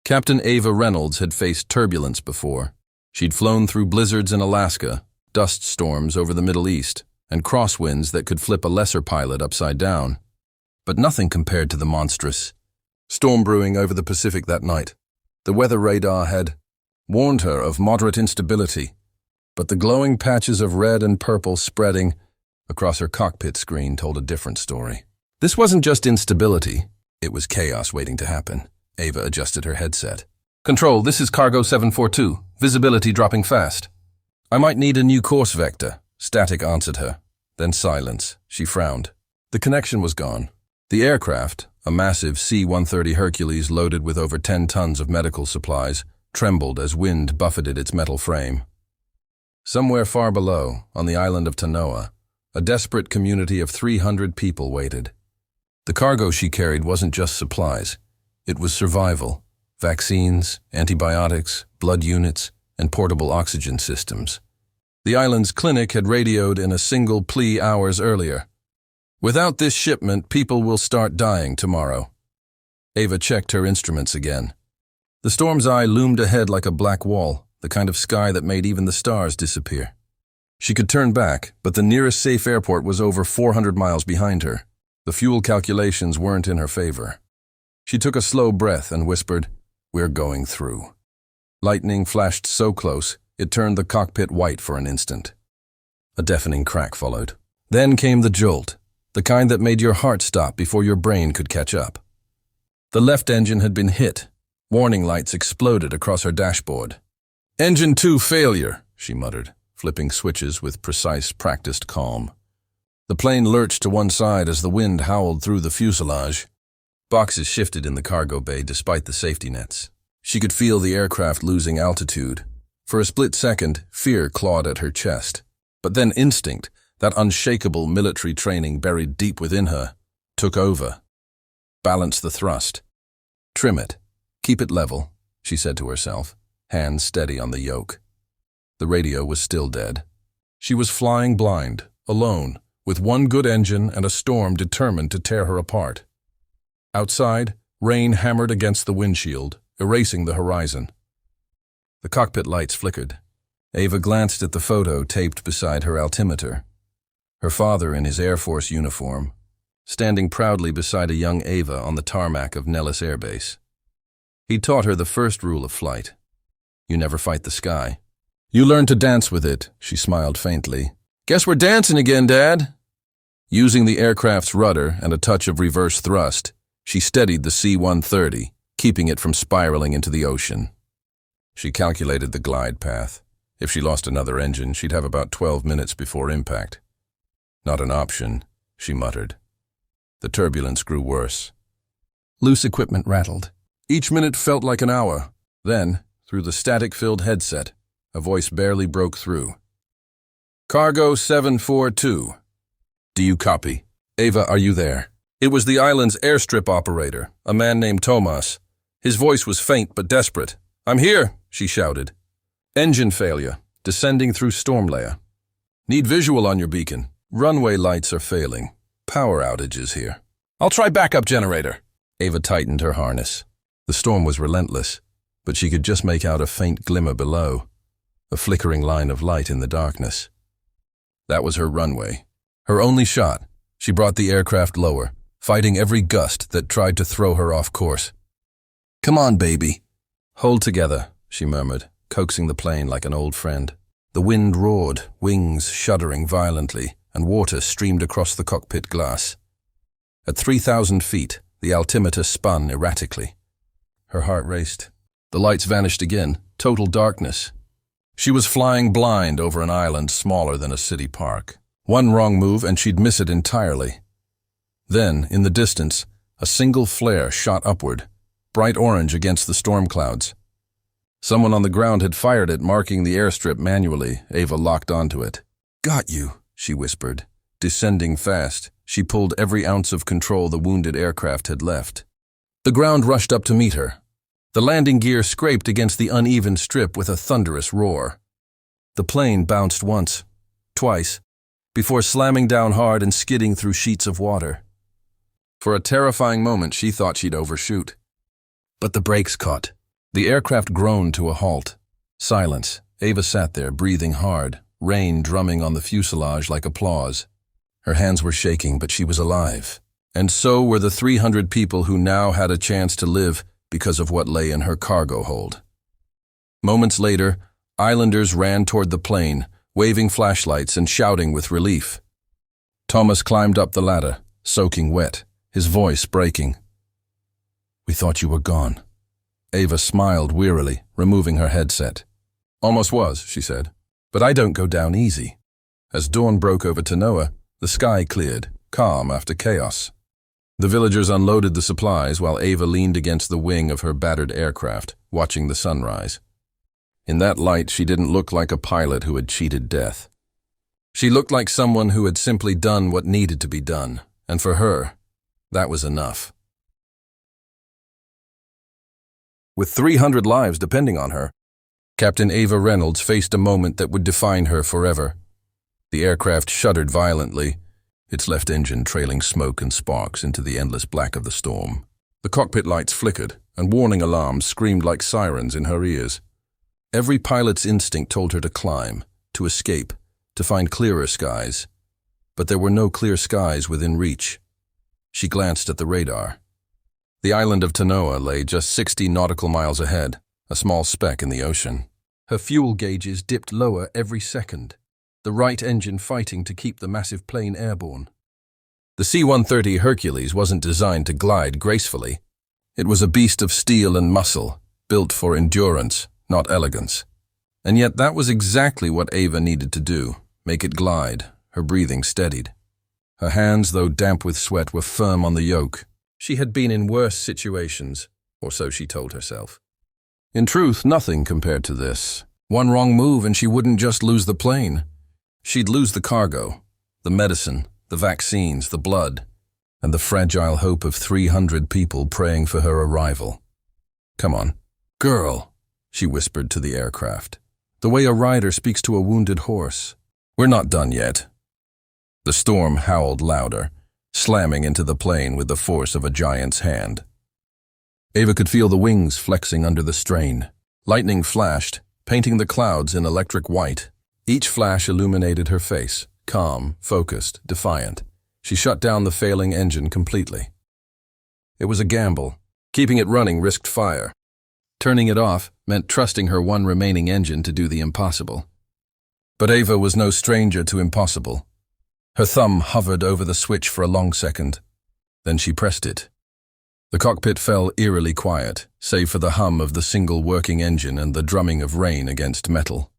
Captain Ava Reynolds had faced turbulence before. She'd flown through blizzards in Alaska, dust storms over the Middle East, and crosswinds that could flip a lesser pilot upside down. But nothing compared to the monstrous storm brewing over the Pacific that night. The weather radar had warned her of moderate instability, but the glowing patches of red and purple spreading across her cockpit screen told a different story. This wasn't just instability, it was chaos waiting to happen. Ava adjusted her headset. "Control, this is Cargo 742. Visibility dropping fast." "I might need a new course vector," Static answered her. Then silence. She frowned. The connection was gone. The aircraft, a massive C-130 Hercules loaded with over 10 tons of medical supplies, trembled as wind buffeted its metal frame. Somewhere far below, on the island of Tanoa, a desperate community of 300 people waited. The cargo she carried wasn't just supplies. It was survival, vaccines, antibiotics, blood units, and portable oxygen systems. The island's clinic had radioed in a single plea hours earlier. "Without this shipment, people will start dying tomorrow." Ava checked her instruments again. The storm's eye loomed ahead like a black wall, the kind of sky that made even the stars disappear. She could turn back, but the nearest safe airport was over 400 miles behind her. The fuel calculations weren't in her favor. She took a slow breath and whispered, "We're going through." Lightning flashed so close, it turned the cockpit white for an instant. A deafening crack followed. Then came the jolt, the kind that made your heart stop before your brain could catch up. The left engine had been hit. Warning lights exploded across her dashboard. "Engine 2 failure," she muttered, flipping switches with precise, practiced calm. The plane lurched to one side as the wind howled through the fuselage. Boxes shifted in the cargo bay despite the safety nets. She could feel the aircraft losing altitude. For a split second, fear clawed at her chest. But then instinct, that unshakable military training buried deep within her, took over. "Balance the thrust. Trim it. Keep it level," she said to herself, hands steady on the yoke. The radio was still dead. She was flying blind, alone, with one good engine and a storm determined to tear her apart. Outside, rain hammered against the windshield, erasing the horizon. The cockpit lights flickered. Ava glanced at the photo taped beside her altimeter. Her father in his Air Force uniform, standing proudly beside a young Ava on the tarmac of Nellis Air Base. He taught her the first rule of flight. You never fight the sky. "You learn to dance with it," she smiled faintly. "Guess we're dancing again, Dad." Using the aircraft's rudder and a touch of reverse thrust, she steadied the C-130, keeping it from spiraling into the ocean. She calculated the glide path. If she lost another engine, she'd have about 12 minutes before impact. "Not an option," she muttered. The turbulence grew worse. Loose equipment rattled. Each minute felt like an hour. Then, through the static-filled headset, a voice barely broke through. "Cargo 742. Do you copy? Ava, are you there?" It was the island's airstrip operator, a man named Tomas. His voice was faint but desperate. "I'm here," she shouted. "Engine failure, descending through storm layer. Need visual on your beacon. Runway lights are failing. Power outages here." "I'll try backup generator." Ava tightened her harness. The storm was relentless, but she could just make out a faint glimmer below, a flickering line of light in the darkness. That was her runway. Her only shot. She brought the aircraft lower, fighting every gust that tried to throw her off course. "Come on, baby." "Hold together," she murmured, coaxing the plane like an old friend. The wind roared, wings shuddering violently, and water streamed across the cockpit glass. At 3,000 feet, the altimeter spun erratically. Her heart raced. The lights vanished again, total darkness. She was flying blind over an island smaller than a city park. One wrong move and she'd miss it entirely. Then, in the distance, a single flare shot upward, bright orange against the storm clouds. Someone on the ground had fired it, marking the airstrip manually. Ava locked onto it. "Got you," she whispered. Descending fast, she pulled every ounce of control the wounded aircraft had left. The ground rushed up to meet her. The landing gear scraped against the uneven strip with a thunderous roar. The plane bounced once, twice, before slamming down hard and skidding through sheets of water. For a terrifying moment, she thought she'd overshoot. But the brakes caught. The aircraft groaned to a halt. Silence. Ava sat there, breathing hard, rain drumming on the fuselage like applause. Her hands were shaking, but she was alive. And so were the 300 people who now had a chance to live because of what lay in her cargo hold. Moments later, islanders ran toward the plane, waving flashlights and shouting with relief. Thomas climbed up the ladder, soaking wet, his voice breaking. "We thought you were gone." Ava smiled wearily, removing her headset. "Almost was," she said, "but I don't go down easy." As dawn broke over Tanoa, the sky cleared, calm after chaos. The villagers unloaded the supplies while Ava leaned against the wing of her battered aircraft, watching the sunrise. In that light, she didn't look like a pilot who had cheated death. She looked like someone who had simply done what needed to be done, and for her, that was enough. With 300 lives depending on her, Captain Ava Reynolds faced a moment that would define her forever. The aircraft shuddered violently, its left engine trailing smoke and sparks into the endless black of the storm. The cockpit lights flickered, and warning alarms screamed like sirens in her ears. Every pilot's instinct told her to climb, to escape, to find clearer skies. But there were no clear skies within reach. She glanced at the radar. The island of Tanoa lay just 60 nautical miles ahead, a small speck in the ocean. Her fuel gauges dipped lower every second, the right engine fighting to keep the massive plane airborne. The C-130 Hercules wasn't designed to glide gracefully. It was a beast of steel and muscle, built for endurance, not elegance. And yet that was exactly what Ava needed to do, make it glide, her breathing steadied. Her hands, though damp with sweat, were firm on the yoke. She had been in worse situations, or so she told herself. In truth, nothing compared to this. One wrong move and she wouldn't just lose the plane. She'd lose the cargo, the medicine, the vaccines, the blood, and the fragile hope of 300 people praying for her arrival. "Come on, girl," she whispered to the aircraft, the way a rider speaks to a wounded horse. "We're not done yet." The storm howled louder, slamming into the plane with the force of a giant's hand. Ava could feel the wings flexing under the strain. Lightning flashed, painting the clouds in electric white. Each flash illuminated her face, calm, focused, defiant. She shut down the failing engine completely. It was a gamble. Keeping it running risked fire. Turning it off meant trusting her one remaining engine to do the impossible. But Ava was no stranger to impossible. Her thumb hovered over the switch for a long second. Then she pressed it. The cockpit fell eerily quiet, save for the hum of the single working engine and the drumming of rain against metal.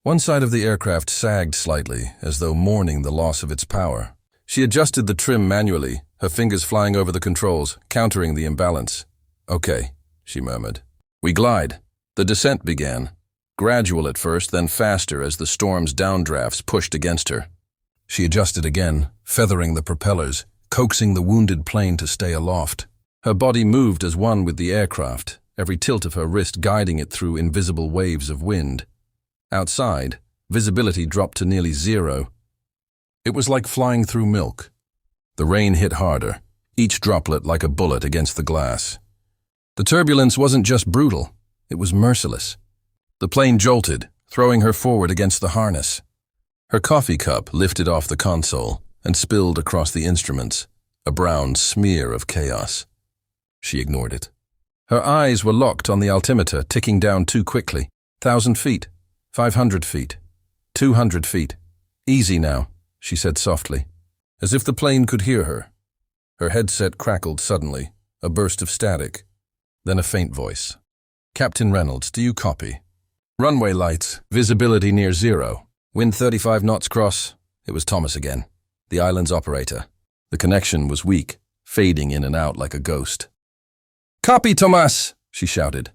One side of the aircraft sagged slightly, as though mourning the loss of its power. She adjusted the trim manually, her fingers flying over the controls, countering the imbalance. "Okay," she murmured. "We glide." The descent began. Gradual at first, then faster as the storm's downdrafts pushed against her. She adjusted again, feathering the propellers, coaxing the wounded plane to stay aloft. Her body moved as one with the aircraft, every tilt of her wrist guiding it through invisible waves of wind. Outside, visibility dropped to nearly zero. It was like flying through milk. The rain hit harder, each droplet like a bullet against the glass. The turbulence wasn't just brutal, it was merciless. The plane jolted, throwing her forward against the harness. Her coffee cup lifted off the console and spilled across the instruments, a brown smear of chaos. She ignored it. Her eyes were locked on the altimeter, ticking down too quickly. 1,000 feet, 500 feet, 200 feet. "Easy now," she said softly, as if the plane could hear her. Her headset crackled suddenly, a burst of static, then a faint voice. "Captain Reynolds, do you copy? Runway lights, visibility near zero. Wind 35 knots cross." It was Thomas again, the island's operator. The connection was weak, fading in and out like a ghost. "Copy, Thomas," she shouted.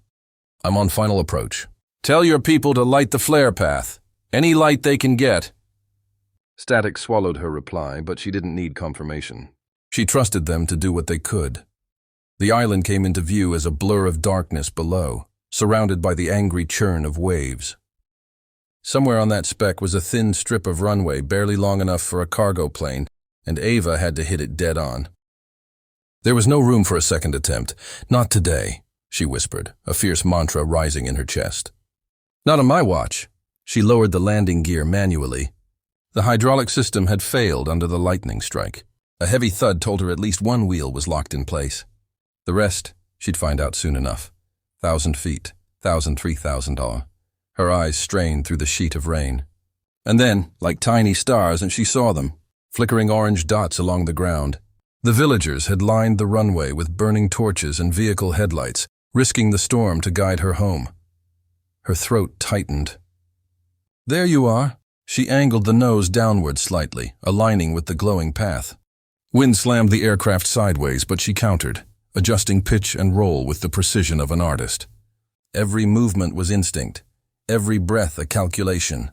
"I'm on final approach. Tell your people to light the flare path. Any light they can get." Static swallowed her reply, but she didn't need confirmation. She trusted them to do what they could. The island came into view as a blur of darkness below, surrounded by the angry churn of waves. Somewhere on that speck was a thin strip of runway barely long enough for a cargo plane, and Ava had to hit it dead on. There was no room for a second attempt, not today. she whispered, a fierce mantra rising in her chest. Not on my watch. She lowered the landing gear manually. The hydraulic system had failed under the lightning strike. A heavy thud told her at least one wheel was locked in place. The rest, she'd find out soon enough. 1,000 feet, 3,000. Her eyes strained through the sheet of rain. And then, like tiny stars, and she saw them, flickering orange dots along the ground. The villagers had lined the runway with burning torches and vehicle headlights, risking the storm to guide her home. Her throat tightened. There you are. She angled the nose downward slightly, aligning with the glowing path. Wind slammed the aircraft sideways, but she countered, adjusting pitch and roll with the precision of an artist. Every movement was instinct, every breath a calculation.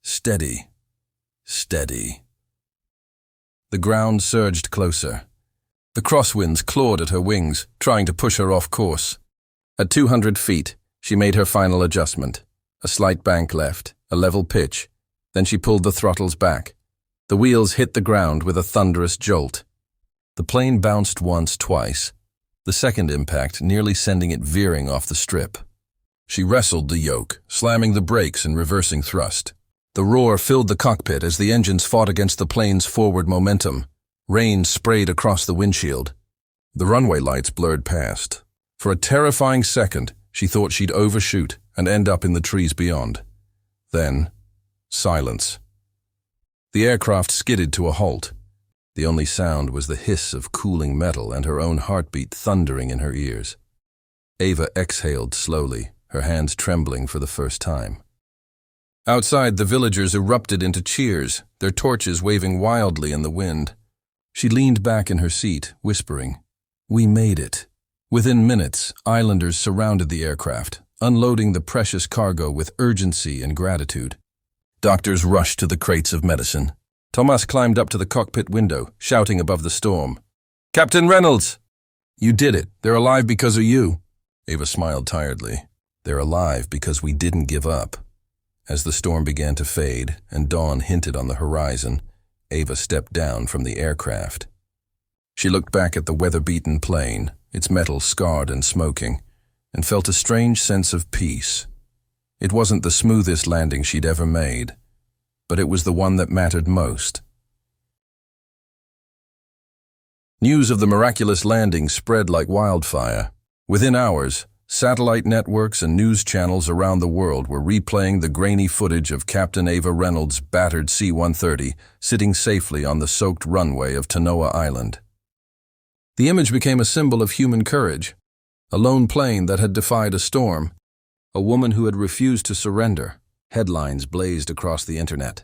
Steady, steady. The ground surged closer. The crosswinds clawed at her wings, trying to push her off course. At 200 feet, she made her final adjustment. A slight bank left, a level pitch. Then she pulled the throttles back. The wheels hit the ground with a thunderous jolt. The plane bounced once, twice, the second impact nearly sending it veering off the strip. She wrestled the yoke, slamming the brakes and reversing thrust. The roar filled the cockpit as the engines fought against the plane's forward momentum. Rain sprayed across the windshield. The runway lights blurred past. For a terrifying second, she thought she'd overshoot and end up in the trees beyond. Then, silence. The aircraft skidded to a halt. The only sound was the hiss of cooling metal and her own heartbeat thundering in her ears. Ava exhaled slowly, her hands trembling for the first time. Outside, the villagers erupted into cheers, their torches waving wildly in the wind. She leaned back in her seat, whispering, "We made it." Within minutes, islanders surrounded the aircraft, unloading the precious cargo with urgency and gratitude. Doctors rushed to the crates of medicine. Thomas climbed up to the cockpit window, shouting above the storm, "Captain Reynolds! You did it. They're alive because of you." Ava smiled tiredly. They're alive because we didn't give up. As the storm began to fade and dawn hinted on the horizon, Ava stepped down from the aircraft. She looked back at the weather-beaten plane, its metal scarred and smoking, and felt a strange sense of peace. It wasn't the smoothest landing she'd ever made, but it was the one that mattered most. News of the miraculous landing spread like wildfire. Within hours, satellite networks and news channels around the world were replaying the grainy footage of Captain Ava Reynolds' battered C-130 sitting safely on the soaked runway of Tanoa Island. The image became a symbol of human courage, a lone plane that had defied a storm, a woman who had refused to surrender. Headlines blazed across the internet.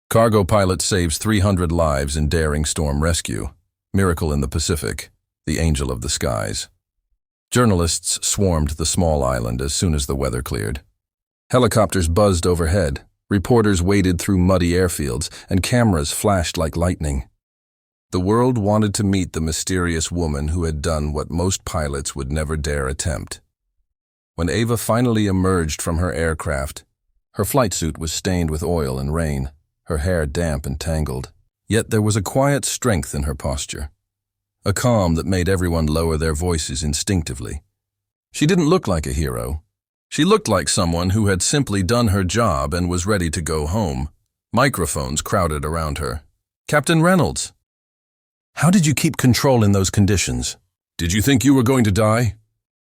Cargo pilot saves 300 lives in daring storm rescue. Miracle in the Pacific, the angel of the skies. Journalists swarmed the small island as soon as the weather cleared. Helicopters buzzed overhead, reporters waded through muddy airfields, and cameras flashed like lightning. The world wanted to meet the mysterious woman who had done what most pilots would never dare attempt. When Ava finally emerged from her aircraft, her flight suit was stained with oil and rain, her hair damp and tangled. Yet there was a quiet strength in her posture, a calm that made everyone lower their voices instinctively. She didn't look like a hero. She looked like someone who had simply done her job and was ready to go home. Microphones crowded around her. "Captain Reynolds, how did you keep control in those conditions? Did you think you were going to die?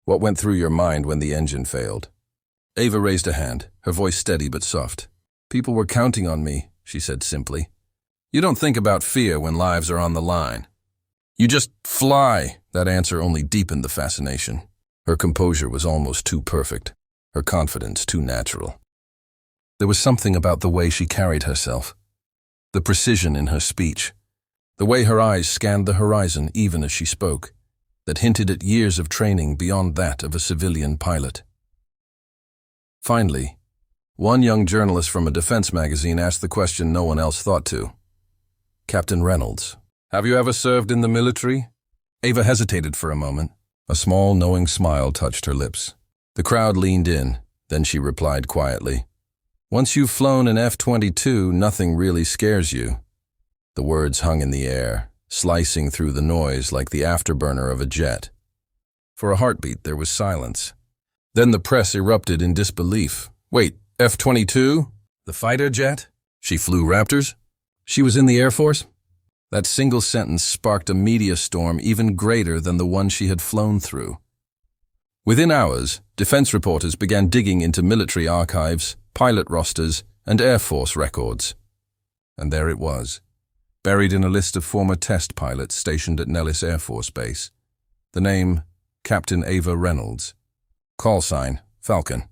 What went through your mind when the engine failed?" Ava raised a hand, her voice steady but soft. "People were counting on me," she said simply. "You don't think about fear when lives are on the line. You just fly." That answer only deepened the fascination. Her composure was almost too perfect, her confidence too natural. There was something about the way she carried herself, the precision in her speech, the way her eyes scanned the horizon even as she spoke, that hinted at years of training beyond that of a civilian pilot. Finally, one young journalist from a defense magazine asked the question no one else thought to. "Captain Reynolds, have you ever served in the military?" Ava hesitated for a moment. A small, knowing smile touched her lips. The crowd leaned in, then she replied quietly, "Once you've flown an F-22, nothing really scares you." The words hung in the air, slicing through the noise like the afterburner of a jet. For a heartbeat, there was silence. Then the press erupted in disbelief. Wait, F-22? The fighter jet? She flew Raptors? She was in the Air Force? That single sentence sparked a media storm even greater than the one she had flown through. Within hours, defense reporters began digging into military archives, pilot rosters, and Air Force records. And there it was, buried in a list of former test pilots stationed at Nellis Air Force Base. The name, Captain Ava Reynolds. Call sign, Falcon.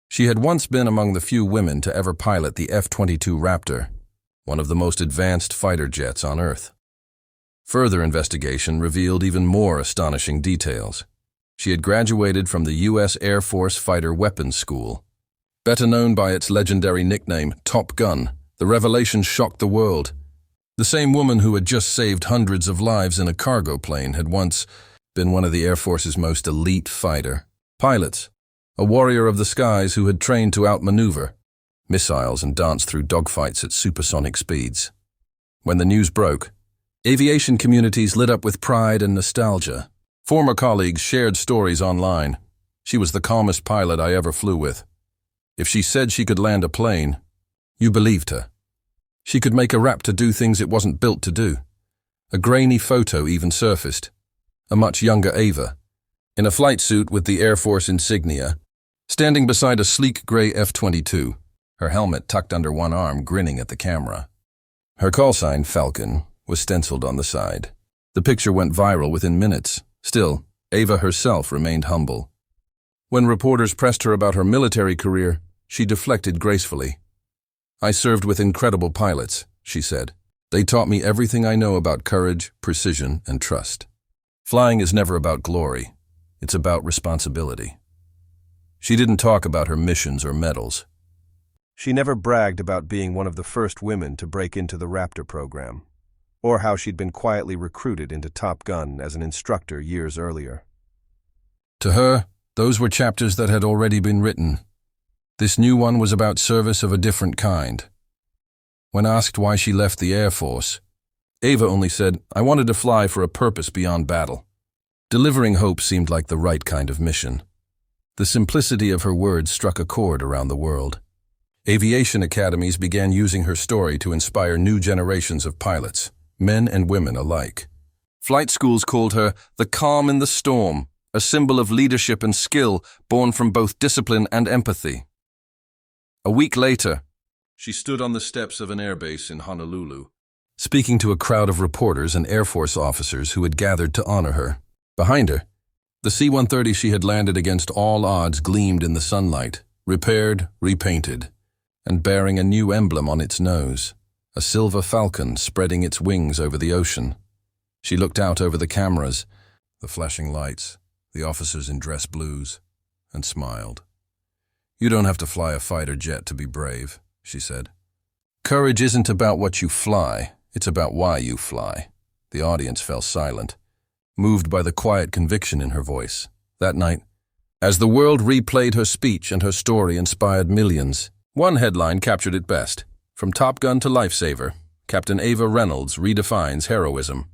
She had once been among the few women to ever pilot the F-22 Raptor, one of the most advanced fighter jets on Earth. Further investigation revealed even more astonishing details. She had graduated from the U.S. Air Force Fighter Weapons School. Better known by its legendary nickname, Top Gun, the revelation shocked the world. The same woman who had just saved hundreds of lives in a cargo plane had once been one of the Air Force's most elite fighter pilots, a warrior of the skies who had trained to outmaneuver missiles and dance through dogfights at supersonic speeds. When the news broke, aviation communities lit up with pride and nostalgia. Former colleagues shared stories online. She was the calmest pilot I ever flew with. If she said she could land a plane, you believed her. She could make a Raptor do things it wasn't built to do. A grainy photo even surfaced. A much younger Ava, in a flight suit with the Air Force insignia, standing beside a sleek gray F-22, her helmet tucked under one arm, grinning at the camera. Her call sign, Falcon, was stenciled on the side. The picture went viral within minutes. Still, Ava herself remained humble. When reporters pressed her about her military career, she deflected gracefully. "I served with incredible pilots," she said. "They taught me everything I know about courage, precision, and trust. Flying is never about glory. It's about responsibility." She didn't talk about her missions or medals. She never bragged about being one of the first women to break into the Raptor program, or how she'd been quietly recruited into Top Gun as an instructor years earlier. To her, those were chapters that had already been written. This new one was about service of a different kind. When asked why she left the Air Force, Ava only said, "I wanted to fly for a purpose beyond battle." Delivering hope seemed like the right kind of mission. The simplicity of her words struck a chord around the world. Aviation academies began using her story to inspire new generations of pilots, men and women alike. Flight schools called her the calm in the storm, a symbol of leadership and skill born from both discipline and empathy. A week later, she stood on the steps of an airbase in Honolulu, speaking to a crowd of reporters and Air Force officers who had gathered to honor her. Behind her, the C-130 she had landed against all odds gleamed in the sunlight, repaired, repainted, and bearing a new emblem on its nose, a silver falcon spreading its wings over the ocean. She looked out over the cameras, the flashing lights, the officers in dress blues, and smiled. "You don't have to fly a fighter jet to be brave," she said. "Courage isn't about what you fly, it's about why you fly." The audience fell silent, moved by the quiet conviction in her voice. That night, as the world replayed her speech and her story inspired millions, one headline captured it best. "From Top Gun to Lifesaver, Captain Ava Reynolds redefines heroism."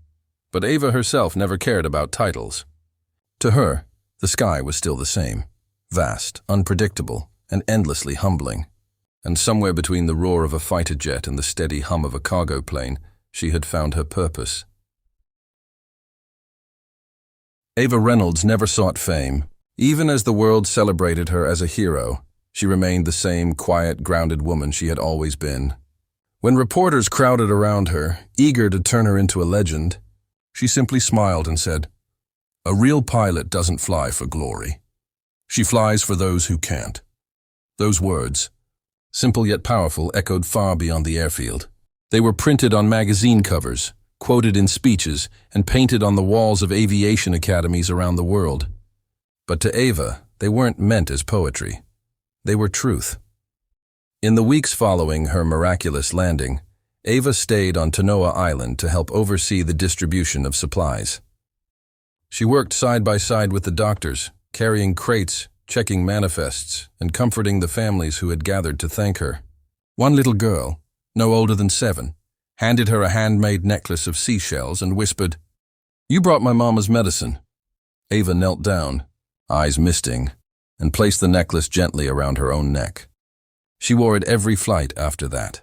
But Ava herself never cared about titles. To her, the sky was still the same, vast, unpredictable, and endlessly humbling. And somewhere between the roar of a fighter jet and the steady hum of a cargo plane, she had found her purpose. Ava Reynolds never sought fame. Even as the world celebrated her as a hero, she remained the same quiet, grounded woman she had always been. When reporters crowded around her, eager to turn her into a legend, she simply smiled and said, "A real pilot doesn't fly for glory. She flies for those who can't." Those words, simple yet powerful, echoed far beyond the airfield. They were printed on magazine covers, quoted in speeches, and painted on the walls of aviation academies around the world. But to Ava, they weren't meant as poetry. They were truth. In the weeks following her miraculous landing, Ava stayed on Tanoa Island to help oversee the distribution of supplies. She worked side by side with the doctors, carrying crates, checking manifests, and comforting the families who had gathered to thank her. One little girl, no older than 7, handed her a handmade necklace of seashells and whispered, "You brought my mama's medicine." Ava knelt down, eyes misting, and placed the necklace gently around her own neck. She wore it every flight after that.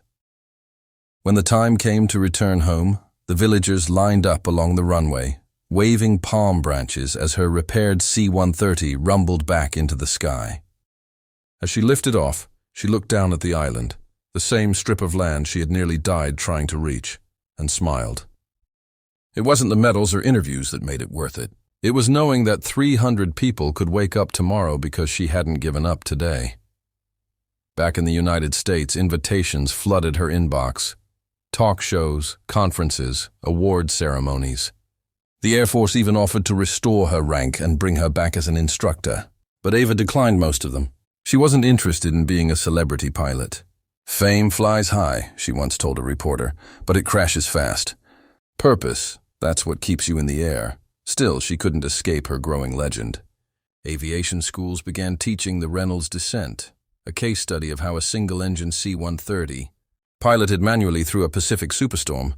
When the time came to return home, the villagers lined up along the runway, waving palm branches as her repaired C-130 rumbled back into the sky. As she lifted off, she looked down at the island, the same strip of land she had nearly died trying to reach, and smiled. It wasn't the medals or interviews that made it worth it. It was knowing that 300 people could wake up tomorrow because she hadn't given up today. Back in the United States, invitations flooded her inbox. Talk shows, conferences, award ceremonies. The Air Force even offered to restore her rank and bring her back as an instructor. But Ava declined most of them. She wasn't interested in being a celebrity pilot. Fame flies high, she once told a reporter, but it crashes fast. Purpose, that's what keeps you in the air. Still, she couldn't escape her growing legend. Aviation schools began teaching the Reynolds descent, a case study of how a single-engine C-130, piloted manually through a Pacific superstorm,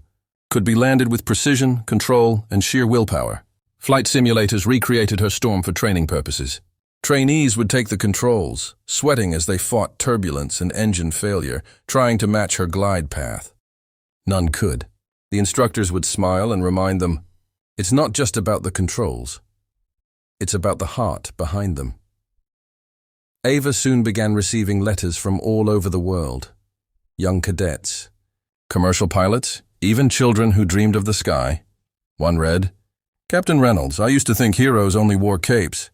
could be landed with precision, control, and sheer willpower. Flight simulators recreated her storm for training purposes. Trainees would take the controls, sweating as they fought turbulence and engine failure, trying to match her glide path. None could. The instructors would smile and remind them, it's not just about the controls. It's about the heart behind them. Ava soon began receiving letters from all over the world. Young cadets, commercial pilots, even children who dreamed of the sky. One read, "Captain Reynolds, I used to think heroes only wore capes.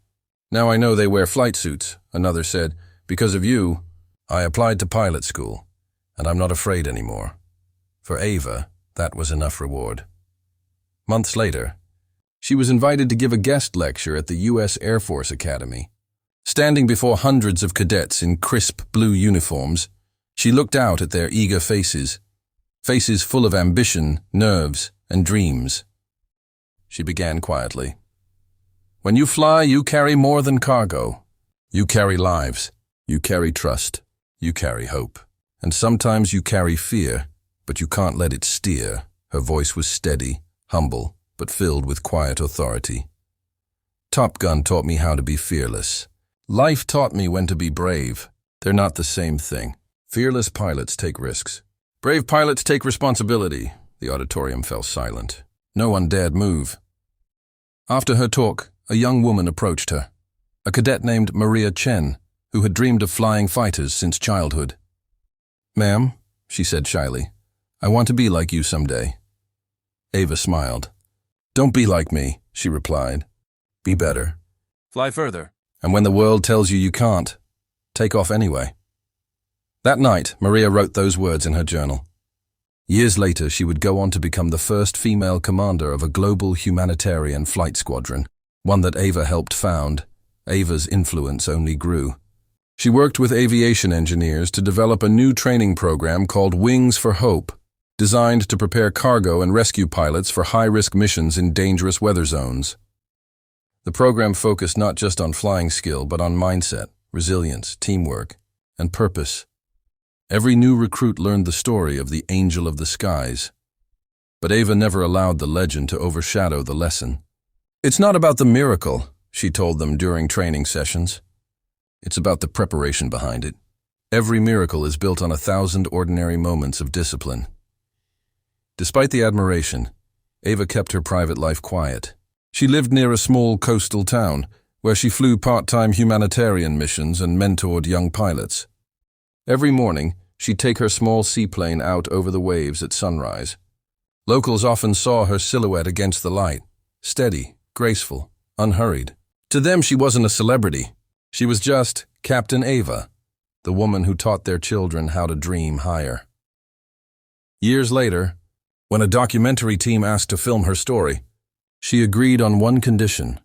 Now I know they wear flight suits." Another said, "Because of you, I applied to pilot school, and I'm not afraid anymore." For Ava, that was enough reward. Months later, she was invited to give a guest lecture at the U.S. Air Force Academy. Standing before hundreds of cadets in crisp blue uniforms, she looked out at their eager faces full of ambition, nerves, and dreams. She began quietly. When you fly, you carry more than cargo. You carry lives. You carry trust. You carry hope. And sometimes you carry fear, but you can't let it steer. Her voice was steady, humble, but filled with quiet authority. Top Gun taught me how to be fearless. Life taught me when to be brave. They're not the same thing. Fearless pilots take risks. Brave pilots take responsibility. The auditorium fell silent. No one dared move. After her talk, a young woman approached her, a cadet named Maria Chen, who had dreamed of flying fighters since childhood. "Ma'am," she said shyly, "I want to be like you someday." Ava smiled. "Don't be like me," she replied. "Be better. Fly further. And when the world tells you you can't, take off anyway." That night, Maria wrote those words in her journal. Years later, she would go on to become the first female commander of a global humanitarian flight squadron, one that Ava helped found. Ava's influence only grew. She worked with aviation engineers to develop a new training program called Wings for Hope, designed to prepare cargo and rescue pilots for high-risk missions in dangerous weather zones. The program focused not just on flying skill, but on mindset, resilience, teamwork, and purpose. Every new recruit learned the story of the angel of the skies. But Ava never allowed the legend to overshadow the lesson. "It's not about the miracle," she told them during training sessions. "It's about the preparation behind it. Every miracle is built on 1,000 ordinary moments of discipline." Despite the admiration, Ava kept her private life quiet. She lived near a small coastal town, where she flew part-time humanitarian missions and mentored young pilots. Every morning, she'd take her small seaplane out over the waves at sunrise. Locals often saw her silhouette against the light, steady, graceful, unhurried. To them, she wasn't a celebrity. She was just Captain Ava, the woman who taught their children how to dream higher. Years later, when a documentary team asked to film her story, she agreed on one condition,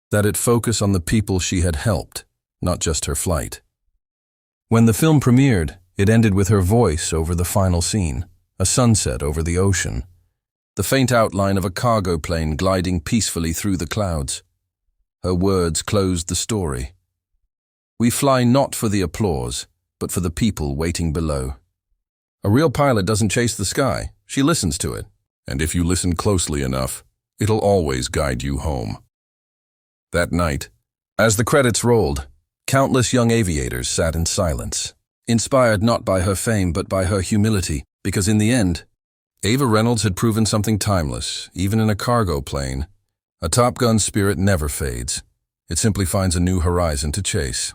that it focus on the people she had helped, not just her flight. When the film premiered, it ended with her voice over the final scene, a sunset over the ocean, the faint outline of a cargo plane gliding peacefully through the clouds. Her words closed the story. "We fly not for the applause, but for the people waiting below." A real pilot doesn't chase the sky, she listens to it. And if you listen closely enough, it'll always guide you home. That night, as the credits rolled, countless young aviators sat in silence, inspired not by her fame but by her humility, because in the end, Ava Reynolds had proven something timeless, even in a cargo plane. A Top Gun spirit never fades. It simply finds a new horizon to chase.